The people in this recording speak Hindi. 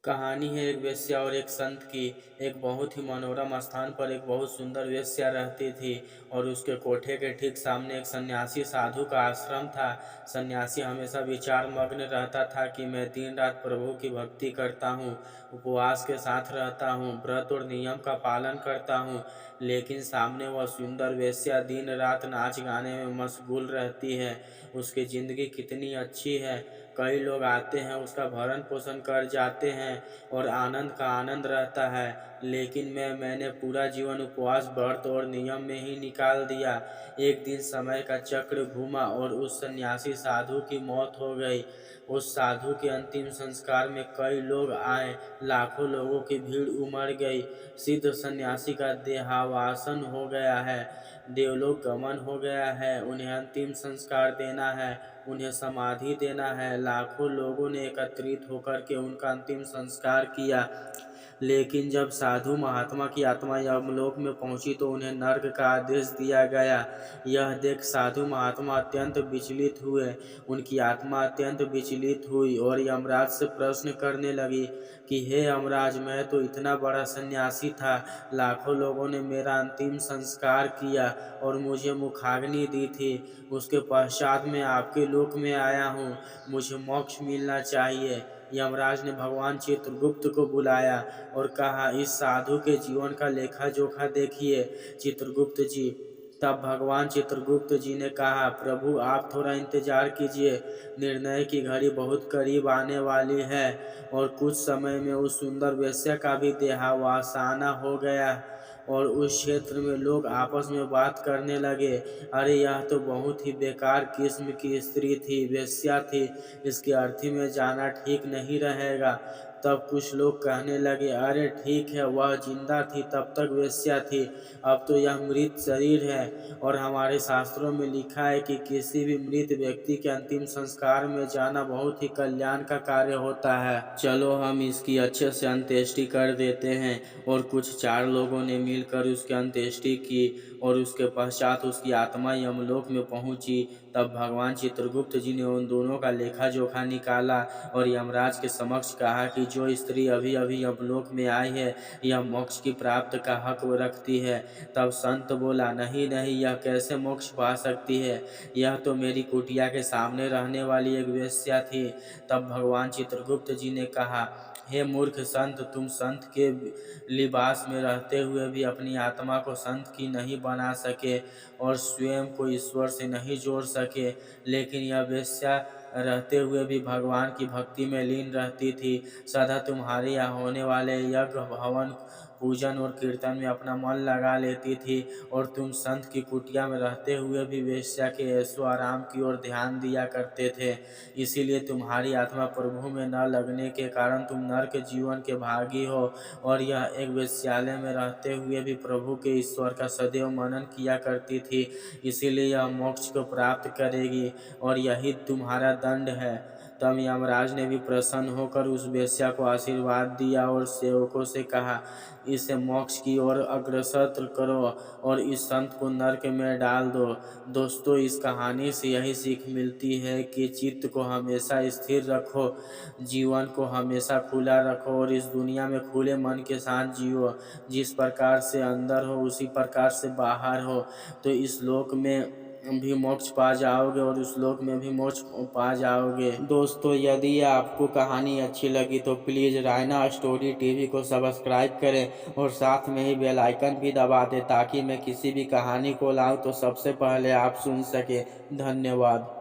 कहानी है एक वेश्या और एक संत की। एक बहुत ही मनोरम स्थान पर एक बहुत सुंदर वेश्या रहती थी और उसके कोठे के ठीक सामने एक सन्यासी साधु का आश्रम था। सन्यासी हमेशा विचार मग्न रहता था कि मैं दिन रात प्रभु की भक्ति करता हूँ, उपवास के साथ रहता हूँ, व्रत और नियम का पालन करता हूँ, लेकिन सामने वह सुंदर वेश्या दिन रात नाच गाने में मशगूल रहती है। उसकी ज़िंदगी कितनी अच्छी है, कई लोग आते हैं, उसका भरण पोषण कर जाते हैं और आनंद का आनंद रहता है, लेकिन मैंने पूरा जीवन उपवास, व्रत और नियम में ही निकाल दिया। एक दिन समय का चक्र घूमा और उस सन्यासी साधु की मौत हो गई। उस साधु के अंतिम संस्कार में कई लोग आए, लाखों लोगों की भीड़ उमड़ गई। सिद्ध सन्यासी का देहावसान हो गया है, देवलोक गमन हो गया है, उन्हें अंतिम संस्कार देना है, उन्हें समाधि देना है। लाखों लोगों ने एकत्रित होकर के उनका अंतिम संस्कार किया, लेकिन जब साधु महात्मा की आत्मा यमलोक में पहुंची तो उन्हें नर्क का आदेश दिया गया। यह देख साधु महात्मा अत्यंत विचलित हुए, उनकी आत्मा अत्यंत विचलित हुई और यमराज से प्रश्न करने लगी कि हे यमराज, मैं तो इतना बड़ा सन्यासी था, लाखों लोगों ने मेरा अंतिम संस्कार किया और मुझे मुखाग्नि दी थी, उसके पश्चात मैं आपके लोक में आया हूँ, मुझे मोक्ष मिलना चाहिए। यमराज ने भगवान चित्रगुप्त को बुलाया और कहा, इस साधु के जीवन का लेखा जोखा देखिए चित्रगुप्त जी। तब भगवान चित्रगुप्त जी ने कहा, प्रभु आप थोड़ा इंतजार कीजिए, निर्णय की घड़ी बहुत करीब आने वाली है। और कुछ समय में उस सुंदर वेश्या का भी देहावसान हो गया और उस क्षेत्र में लोग आपस में बात करने लगे, अरे यह तो बहुत ही बेकार किस्म की स्त्री थी, वेश्या थी, इसकी अर्थी में जाना ठीक नहीं रहेगा। तब कुछ लोग कहने लगे, अरे ठीक है, वह जिंदा थी तब तक वेश्या थी, अब तो यह मृत शरीर है और हमारे शास्त्रों में लिखा है कि किसी भी मृत व्यक्ति के अंतिम संस्कार में जाना बहुत ही कल्याण का कार्य होता है, चलो हम इसकी अच्छे से अंत्येष्टि कर देते हैं। और कुछ 4 लोगों ने मिलकर उसकी अंत्येष्टि की और उसके पश्चात उसकी आत्मा यमलोक में पहुंची। तब भगवान चित्रगुप्त जी ने उन दोनों का लेखा जोखा निकाला और यमराज के समक्ष कहा कि जो स्त्री अभी अभी यमलोक में आई है, यह मोक्ष की प्राप्त का हक रखती है। तब संत बोला, नहीं नहीं, यह कैसे मोक्ष पा सकती है, यह तो मेरी कुटिया के सामने रहने वाली एक वेश्या थी। तब भगवान चित्रगुप्त जी ने कहा, हे मूर्ख संत, तुम संत के लिबास में रहते हुए भी अपनी आत्मा को संत की नहीं बना सके और स्वयं को ईश्वर से नहीं जोड़ सके, लेकिन यह वेश्या रहते हुए भी भगवान की भक्ति में लीन रहती थी, सदा तुम्हारे यहाँ होने वाले यज्ञ, हवन, पूजन और कीर्तन में अपना मन लगा लेती थी और तुम संत की कुटिया में रहते हुए भी वेश्या के ऐशो आराम की ओर ध्यान दिया करते थे। इसीलिए तुम्हारी आत्मा प्रभु में न लगने के कारण तुम नरक जीवन के भागी हो और यह एक वेश्यालय में रहते हुए भी प्रभु के ईश्वर का सदैव मनन किया करती थी, इसीलिए यह मोक्ष को प्राप्त करेगी और यही तुम्हारा दंड है। तब यमराज ने भी प्रसन्न होकर उस वेश्या को आशीर्वाद दिया और सेवकों से कहा, इसे मोक्ष की ओर अग्रसर करो और इस संत को नरक में डाल दो। दोस्तों, इस कहानी से यही सीख मिलती है कि चित्त को हमेशा स्थिर रखो, जीवन को हमेशा खुला रखो और इस दुनिया में खुले मन के साथ जियो। जिस प्रकार से अंदर हो उसी प्रकार से बाहर हो, तो इस लोक में भी मोक्ष पा जाओगे और उस लोक में भी मोक्ष पा जाओगे। दोस्तों, यदि आपको कहानी अच्छी लगी तो प्लीज़ रायना स्टोरी टीवी को सब्सक्राइब करें और साथ में ही बेल आइकन भी दबा दें ताकि मैं किसी भी कहानी को लाऊं तो सबसे पहले आप सुन सकें। धन्यवाद।